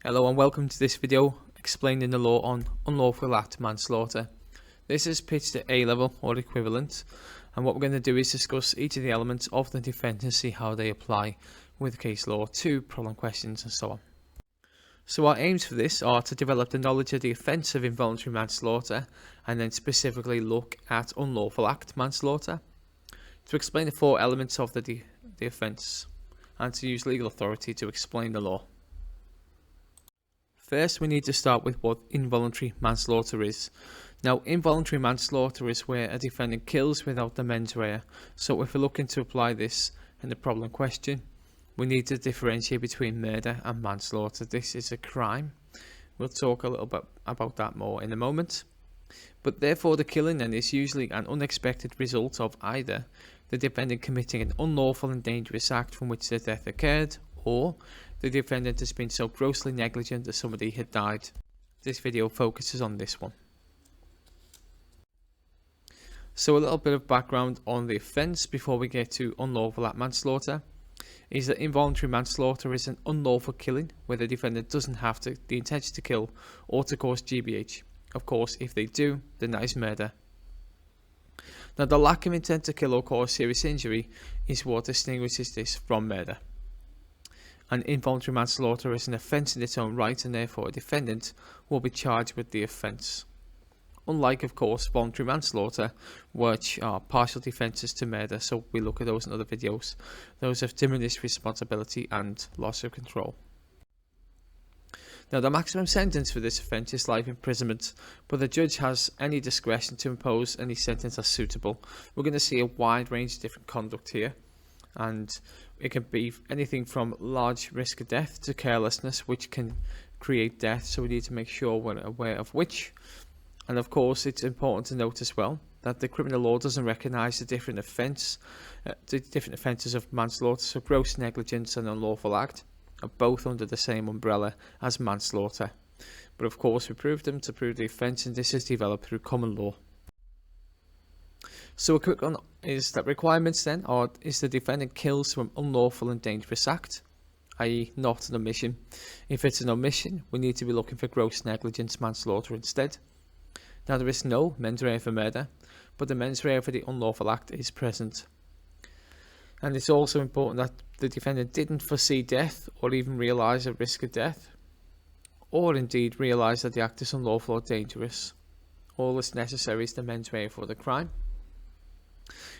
Hello and welcome to this video explaining the law on unlawful act manslaughter. This is pitched at A level or equivalent, and what we're going to do is discuss each of the elements of the defence and see how they apply with case law to problem questions and so on. So our aims for this are to develop the knowledge of the offence of involuntary manslaughter and then specifically look at unlawful act manslaughter, to explain the four elements of the offence and to use legal authority to explain the law. First, we need to start with what involuntary manslaughter is. Now, involuntary manslaughter is where a defendant kills without the mens rea. So if we're looking to apply this in the problem question, we need to differentiate between murder and manslaughter. This is a crime. We'll talk a little bit about that more in a moment. But therefore, the killing then is usually an unexpected result of either the defendant committing an unlawful and dangerous act from which the death occurred, or the defendant has been so grossly negligent that somebody had died. This video focuses on this one. So a little bit of background on the offence before we get to unlawful act manslaughter is that involuntary manslaughter is an unlawful killing where the defendant doesn't have the intention to kill or to cause GBH. Of course, if they do, then that is murder. Now, the lack of intent to kill or cause serious injury is what distinguishes this from murder. And involuntary manslaughter is an offence in its own right, and therefore a defendant will be charged with the offence. Unlike, of course, voluntary manslaughter, which are partial defences to murder, so we look at those in other videos. Those have diminished responsibility and loss of control. Now, the maximum sentence for this offence is life imprisonment, but the judge has any discretion to impose any sentence as suitable. We're going to see a wide range of different conduct here, and it can be anything from large risk of death to carelessness, which can create death, so we need to make sure we're aware of which. And of course, it's important to note as well that the criminal law doesn't recognise the different offences of manslaughter, so gross negligence and unlawful act are both under the same umbrella as manslaughter. But of course, we proved them to prove the offence, and this is developed through common law. So a quick one is that requirements then is the defendant kills from unlawful and dangerous act, i.e. not an omission. If it's an omission, we need to be looking for gross negligence manslaughter instead. Now, there is no mens rea for murder, but the mens rea for the unlawful act is present. And it's also important that the defendant didn't foresee death or even realise a risk of death, or indeed realise that the act is unlawful or dangerous. All that's necessary is the mens rea for the crime.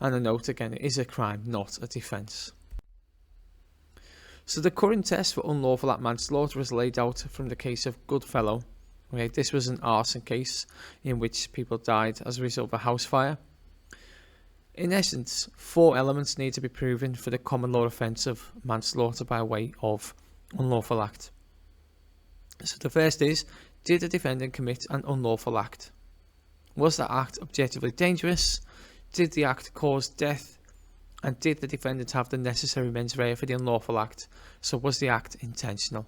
And a note again, it is a crime, not a defence. So the current test for unlawful act manslaughter is laid out from the case of Goodfellow. Okay, this was an arson case in which people died as a result of a house fire. In essence, four elements need to be proven for the common law offence of manslaughter by way of unlawful act. So the first is, did the defendant commit an unlawful act? Was that act objectively dangerous? Did the act cause death? And did the defendant have the necessary mens rea for the unlawful act? So was the act intentional?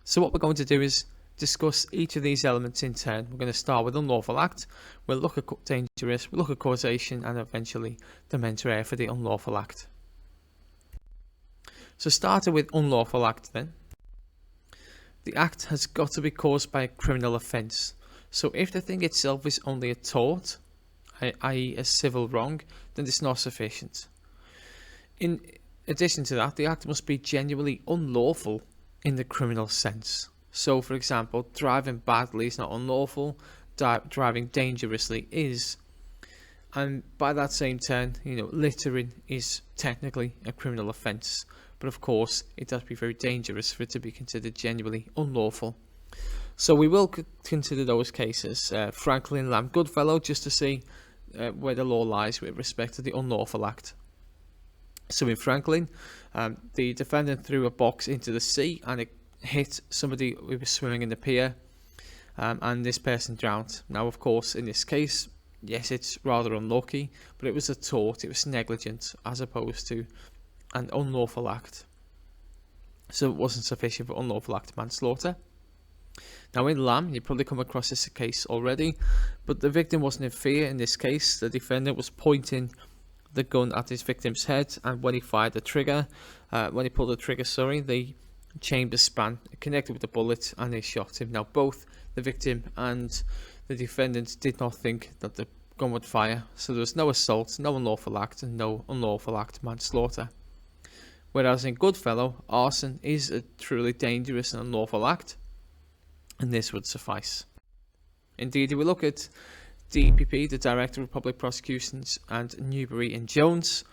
So what we're going to do is discuss each of these elements in turn. We're going to start with unlawful act, we'll look at dangerous, we'll look at causation, and eventually the mens rea for the unlawful act. So starting with unlawful act then. The act has got to be caused by a criminal offence. So if the thing itself is only a tort, i.e. a civil wrong, then it's not sufficient. In addition to that, the act must be genuinely unlawful in the criminal sense. So, for example, driving badly is not unlawful, driving dangerously is. And by that same turn, littering is technically a criminal offence. But of course, it does be very dangerous for it to be considered genuinely unlawful. So we will consider those cases, Franklin, Lamb, Goodfellow, just to see where the law lies with respect to the unlawful act. So in Franklin, the defendant threw a box into the sea and it hit somebody who was swimming in the pier, and this person drowned. Now, of course, in this case, yes, it's rather unlucky, but it was a tort, it was negligent, as opposed to an unlawful act. So it wasn't sufficient for unlawful act manslaughter. Now in Lamb, you've probably come across this case already, but the victim wasn't in fear in this case. The defendant was pointing the gun at his victim's head, and when he fired the trigger, when he pulled the trigger, the chamber span connected with the bullet, and they shot him. Now both the victim and the defendant did not think that the gun would fire, so there was no assault, no unlawful act, and no unlawful act manslaughter. Whereas in Goodfellow, arson is a truly dangerous and unlawful act, and this would suffice. Indeed, if we look at DPP, the Director of Public Prosecutions, and Newbury and Jones,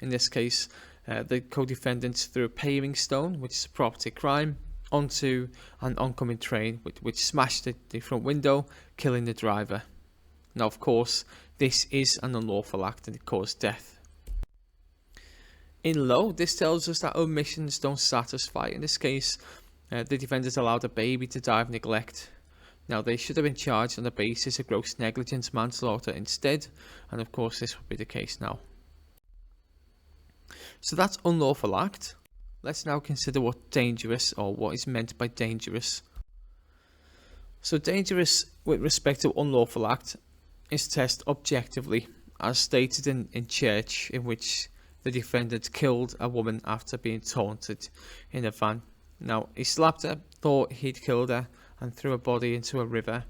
in this case, the co-defendants threw a paving stone, which is a property crime, onto an oncoming train, which smashed the front window, killing the driver. Now, of course, this is an unlawful act and it caused death. In Low, this tells us that omissions don't satisfy. In this case, the defendant allowed a baby to die of neglect. Now, they should have been charged on the basis of gross negligence manslaughter instead, and of course this would be the case now. So that's unlawful act. Let's now consider what dangerous, or what is meant by dangerous. So dangerous with respect to unlawful act is tested objectively, as stated in Church, in which the defendant killed a woman after being taunted in a van. Now, he slapped her, thought he'd killed her, and threw her body into a river.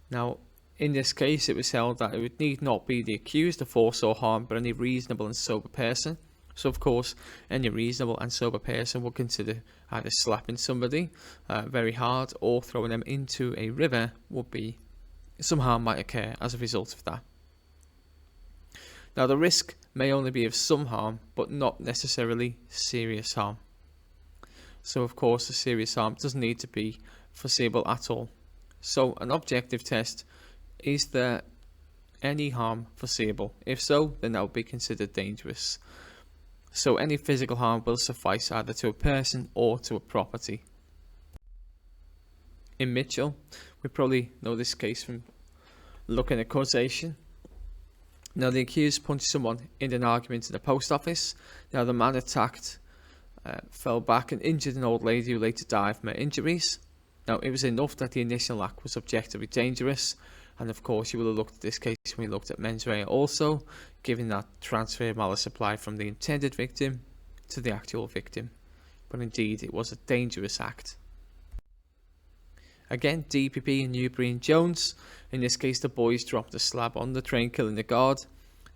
Now, in this case, it was held that it would need not be the accused to force or harm, but any reasonable and sober person. So, of course, any reasonable and sober person would consider either slapping somebody very hard or throwing them into a river would be some harm might occur as a result of that. Now, the risk may only be of some harm, but not necessarily serious harm. So, of course, the serious harm doesn't need to be foreseeable at all. So, an objective test, is there any harm foreseeable? If so, then that would be considered dangerous. So any physical harm will suffice either to a person or to a property. In Mitchell, we probably know this case from looking at causation. Now, the accused punched someone in an argument in the post office. Now, the man attacked fell back and injured an old lady who later died from her injuries. Now, it was enough that the initial act was objectively dangerous, and of course you will have looked at this case when we looked at mens rea also, given that transfer of malice applied from the intended victim to the actual victim. But indeed, it was a dangerous act. Again, DPP and Newbury and Jones. In this case, the boys dropped a slab on the train, killing the guard.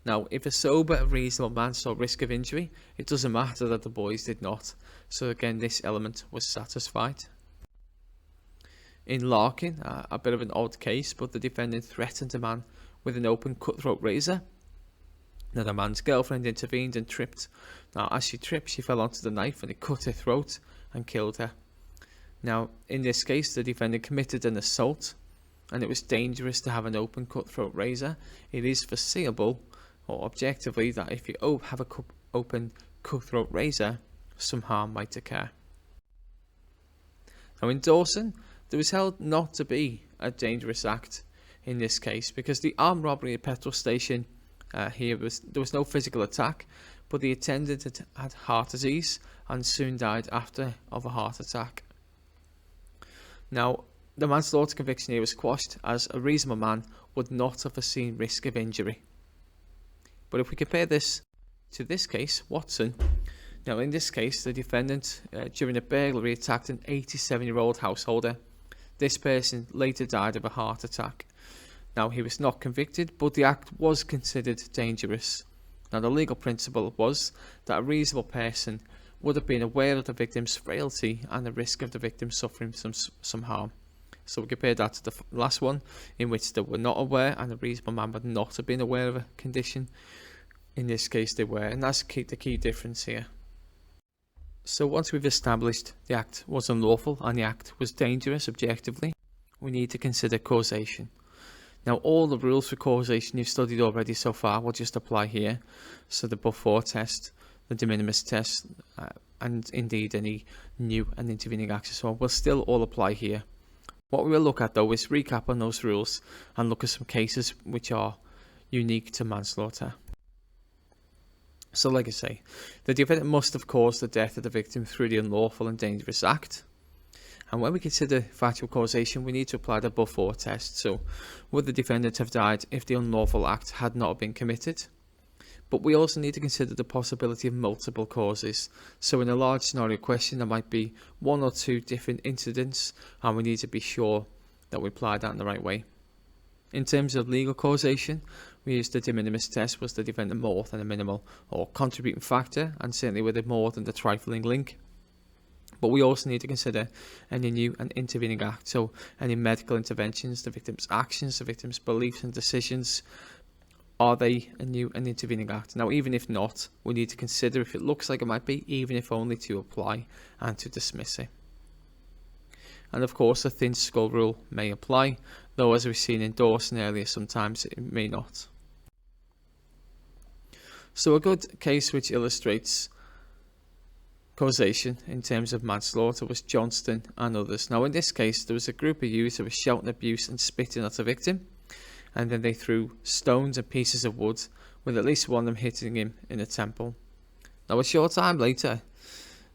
Now, if a sober and reasonable man saw risk of injury, it doesn't matter that the boys did not. So again, this element was satisfied. In Larkin, a bit of an odd case, but the defendant threatened a man with an open cutthroat razor. Now, the man's girlfriend intervened and tripped. Now, as she tripped, she fell onto the knife and it cut her throat and killed her. Now, in this case, the defendant committed an assault, and it was dangerous to have an open cutthroat razor. It is foreseeable, or objectively, that if you have a open cutthroat razor, some harm might occur. Now, in Dawson, there was held not to be a dangerous act in this case, because the armed robbery at a petrol station there was no physical attack, but the attendant had heart disease and soon died after of a heart attack. Now, the manslaughter conviction here was quashed, as a reasonable man would not have foreseen risk of injury. But if we compare this to this case, Watson, now in this case, the defendant during a burglary attacked an 87-year-old householder. This person later died of a heart attack. Now, he was not convicted, but the act was considered dangerous. Now, the legal principle was that a reasonable person would have been aware of the victim's frailty and the risk of the victim suffering some harm. So we compare that to the last one, in which they were not aware, and a reasonable man would not have been aware of a condition. In this case, they were, and that's the key difference here. So once we've established the act was unlawful and the act was dangerous objectively, we need to consider causation. Now, all the rules for causation you've studied already so far will just apply here. So the but-for test, the de minimis test, and indeed any new and intervening acts as well will still all apply here. What we will look at though is recap on those rules and look at some cases which are unique to manslaughter. So like I say, the defendant must have caused the death of the victim through the unlawful and dangerous act. And when we consider factual causation, we need to apply the but-for test. So, would the defendant have died if the unlawful act had not been committed? But we also need to consider the possibility of multiple causes. So in a large scenario question, there might be one or two different incidents, and we need to be sure that we apply that in the right way. In terms of legal causation, we used the de minimis test. Was the defendant more than a minimal or contributing factor, and certainly with it more than the trifling link. But we also need to consider any new and intervening act, so any medical interventions, the victim's actions, the victim's beliefs and decisions. Are they a new and intervening act? Now, even if not, we need to consider if it looks like it might be, even if only to apply and to dismiss it. And of course, the thin skull rule may apply, though as we've seen in Dawson earlier, sometimes it may not. So a good case which illustrates causation in terms of manslaughter was Johnston and others. Now in this case, there was a group of youths who were shouting abuse and spitting at the victim, and then they threw stones and pieces of wood, with at least one of them hitting him in the temple. Now a short time later,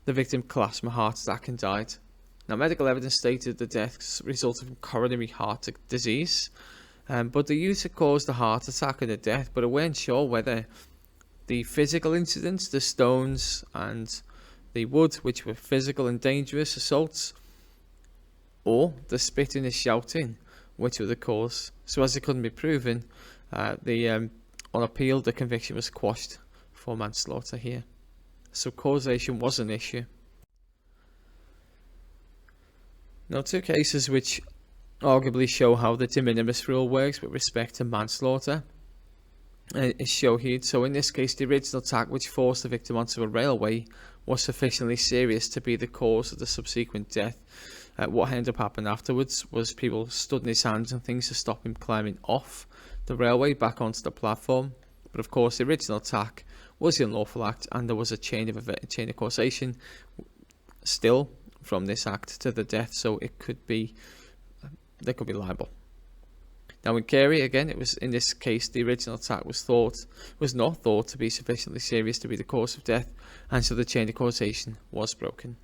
the victim collapsed from a heart attack and died. Now medical evidence stated the deaths resulted from coronary heart disease, but the youths had caused the heart attack and the death, but they weren't sure whether the physical incidents, the stones and the wood, which were physical and dangerous assaults, or the spitting and shouting, which were the cause. So as it couldn't be proven, on appeal the conviction was quashed for manslaughter here. So causation was an issue. Now two cases which arguably show how the de minimis rule works with respect to manslaughter is shown here. So in this case, the original attack which forced the victim onto a railway was sufficiently serious to be the cause of the subsequent death. What ended up happening afterwards was people stood in his hands and things to stop him climbing off the railway back onto the platform. But of course, the original attack was the unlawful act, and there was a chain of causation still from this act to the death. So there could be liable. Now in Carey, again, it was in this case the original attack was not thought to be sufficiently serious to be the cause of death, and so the chain of causation was broken.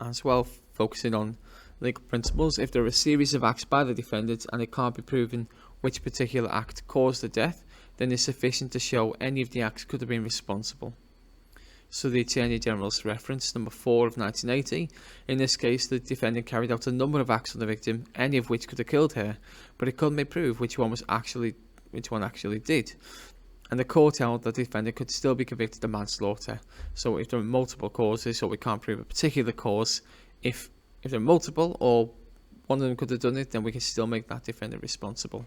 As well, focusing on legal principles, if there are a series of acts by the defendant and it can't be proven which particular act caused the death, then it's sufficient to show any of the acts could have been responsible. So the Attorney General's reference, number 4 of 1980, in this case the defendant carried out a number of acts on the victim, any of which could have killed her, but it couldn't be proved which one actually did. And the court held that the defendant could still be convicted of manslaughter. So if there are multiple causes, or we can't prove a particular cause, if there are multiple or one of them could have done it, then we can still make that defendant responsible.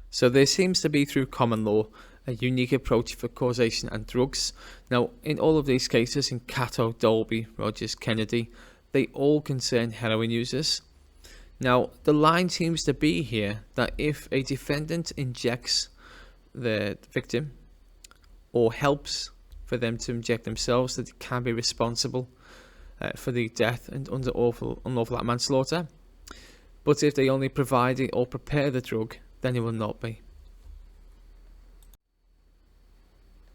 So there seems to be, through common law, a unique approach for causation and drugs. Now, in all of these cases, in Cato, Dolby, Rogers, Kennedy, they all concern heroin users. Now, the line seems to be here that if a defendant injects the victim or helps for them to inject themselves, that it can be responsible for the death and under unlawful act manslaughter. But if they only provide it or prepare the drug, then it will not be.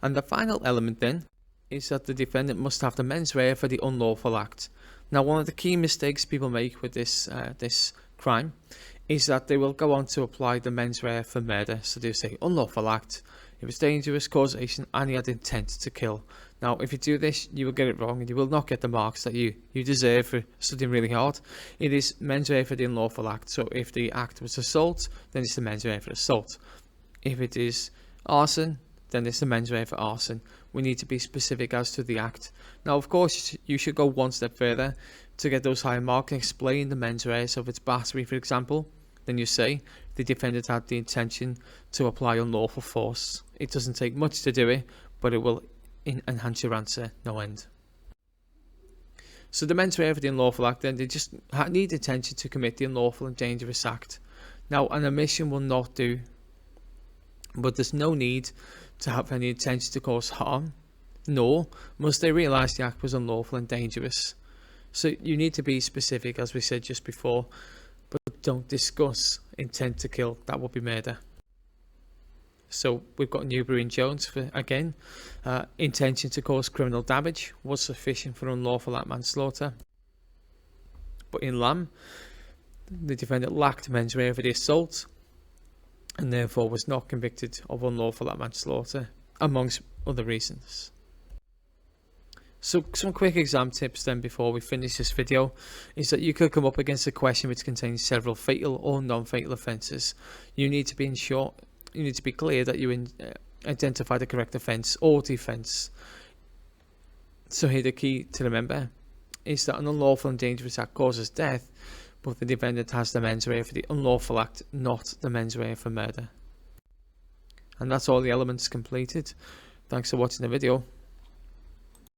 And the final element then is that the defendant must have the mens rea for the unlawful act. Now, one of the key mistakes people make with this crime is that they will go on to apply the mens rea for murder. So they say unlawful act, it was dangerous, causation, and he had intent to kill. Now, if you do this, you will get it wrong and you will not get the marks that you deserve for studying really hard. It is mens rea for the unlawful act. So if the act was assault, then it's the mens rea for assault. If it is arson, then it's the mens rea for arson. We need to be specific as to the act. Now, of course, you should go one step further to get those higher marks and explain the mens rea. So if it's battery, for example, then you say the defendant had the intention to apply unlawful force. It doesn't take much to do it, but it will enhance your answer no end. So the mens rea for the unlawful act, then they just need intention to commit the unlawful and dangerous act. Now, an omission will not do, but there's no need to have any intention to cause harm, nor must they realise the act was unlawful and dangerous. So you need to be specific, as we said just before, but don't discuss intent to kill. That would be murder. So we've got Newbury and Jones for, again, intention to cause criminal damage was sufficient for unlawful act manslaughter. But in Lamb, the defendant lacked mens rea for the assault, and therefore was not convicted of unlawful act manslaughter, amongst other reasons. So some quick exam tips then before we finish this video is that you could come up against a question which contains several fatal or non-fatal offences. You need to be clear that you identify the correct offence or defence. So here the key to remember is that an unlawful and dangerous act causes death, but the defendant has the mens rea for the unlawful act, not the mens rea for murder. And that's all the elements completed. Thanks for watching the video.